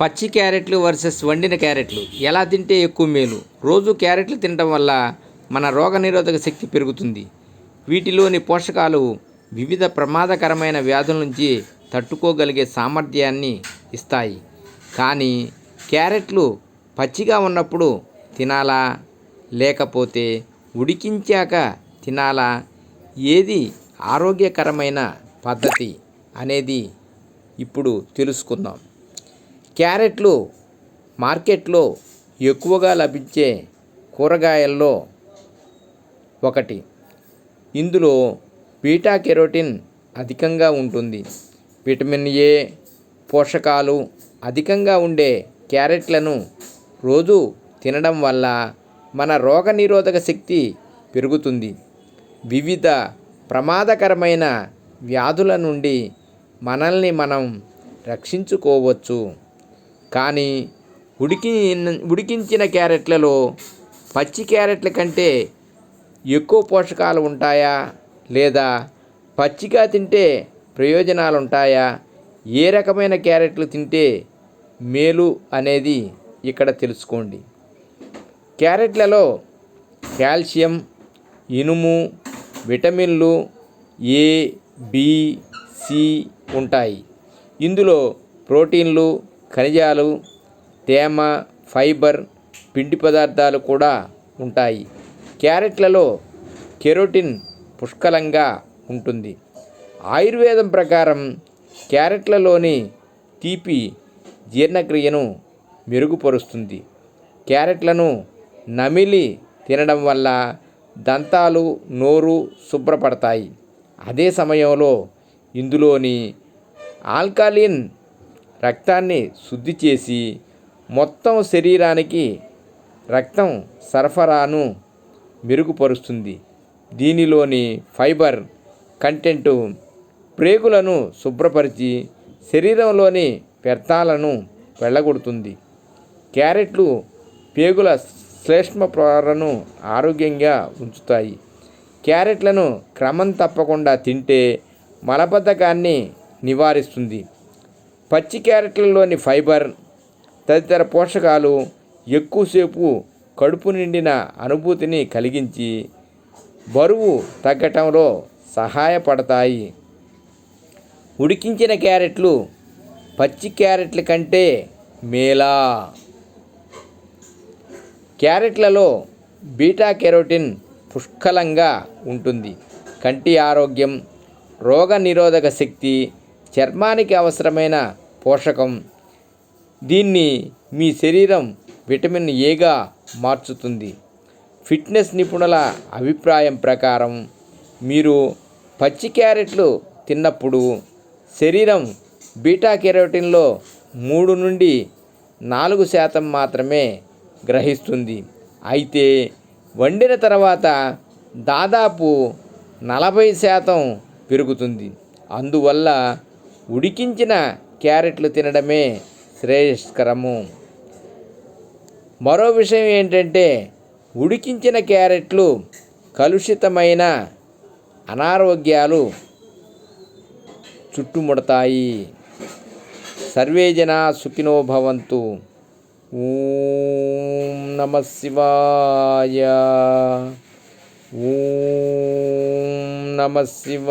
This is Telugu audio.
పచ్చి క్యారెట్లు వర్సెస్ వండిన క్యారెట్లు ఎలా తింటే ఎక్కువ మేలు? రోజు క్యారెట్లు తినడం వల్ల మన రోగనిరోధక శక్తి పెరుగుతుంది. వీటిలోని పోషకాలు వివిధ ప్రమాదకరమైన వ్యాధుల నుంచి తట్టుకోగలిగే సామర్థ్యాన్ని ఇస్తాయి. కానీ క్యారెట్లు పచ్చిగా ఉన్నప్పుడు తినాలా లేకపోతే ఉడికించాక తినాలా, ఏది ఆరోగ్యకరమైన పద్ధతి అనేది ఇప్పుడు తెలుసుకుందాం. క్యారెట్లు మార్కెట్లో ఎక్కువగా లభించే కూరగాయల్లో ఒకటి. ఇందులో బీటా కెరోటిన్ అధికంగా ఉంటుంది. విటమిన్ ఏ పోషకాలు అధికంగా ఉండే క్యారెట్లను రోజు తినడం వల్ల మన రోగనిరోధక శక్తి పెరుగుతుంది. వివిధ ప్రమాదకరమైన వ్యాధుల నుండి మనల్ని మనం రక్షించుకోవచ్చు. కానీ ఉడికించిన క్యారెట్లలో పచ్చి క్యారెట్ల కంటే ఎక్కువ పోషకాలు ఉంటాయా, లేదా పచ్చిగా తింటే ప్రయోజనాలు ఉంటాయా, ఏ రకమైన క్యారెట్లు తింటే మేలు అనేది ఇక్కడ తెలుసుకోండి. క్యారెట్లలో కాల్షియం, ఇనుము, విటమిన్లు ఏ, బి, సి ఉంటాయి. ఇందులో ప్రోటీన్లు, ఖనిజాలు, తేమ, ఫైబర్, పిండి పదార్థాలు కూడా ఉంటాయి. క్యారెట్లలో కెరోటిన్ పుష్కలంగా ఉంటుంది. ఆయుర్వేదం ప్రకారం క్యారెట్లలోని తీపి జీర్ణక్రియను మెరుగుపరుస్తుంది. క్యారెట్లను నమిలి తినడం వల్ల దంతాలు, నోరు శుభ్రపడతాయి. అదే సమయంలో ఇందులోని ఆల్కలీన్ రక్తాన్ని శుద్ధి చేసి మొత్తం శరీరానికి రక్తం సరఫరాను మెరుగుపరుస్తుంది. దీనిలోని ఫైబర్ కంటెంట్ ప్రేగులను శుభ్రపరిచి శరీరంలోని వ్యర్థాలను వెళ్ళగొడుతుంది. క్యారెట్లు పేగుల శ్లేష్మ పొరను ఆరోగ్యంగా ఉంచుతాయి. క్యారెట్లను క్రమం తప్పకుండా తింటే మలబద్ధకాన్ని నివారిస్తుంది. పచ్చి క్యారెట్లలోని ఫైబర్ తదితర పోషకాలు ఎక్కువసేపు కడుపు నిండిన అనుభూతిని కలిగించి బరువు తగ్గటంలో సహాయపడతాయి. ఉడికించిన క్యారెట్లు పచ్చి క్యారెట్ల కంటే మేలా? క్యారెట్లలో బీటా కెరోటిన్ పుష్కలంగా ఉంటుంది. కంటి ఆరోగ్యం, రోగ నిరోధక శక్తి, చర్మానికి అవసరమైన పోషకం. దీన్ని మీ శరీరం విటమిన్ ఏగా మార్చుతుంది. ఫిట్నెస్ నిపుణుల అభిప్రాయం ప్రకారం మీరు పచ్చి క్యారెట్లు తిన్నప్పుడు శరీరం బీటా కెరోటిన్లో 3 నుండి 4% మాత్రమే గ్రహిస్తుంది. అయితే వండిన తర్వాత దాదాపు 40% పెరుగుతుంది. అందువల్ల ఉడికించిన క్యారెట్లు తినడమే శ్రేయస్కరము. మరో విషయం ఏంటంటే ఉడికించిన క్యారెట్లు కలుషితమైన అనారోగ్యాలు చుట్టుముడతాయి. సర్వే జనా సుఖినో భవంతు. ఓం నమః శివాయ. ఓం నమః శివాయ.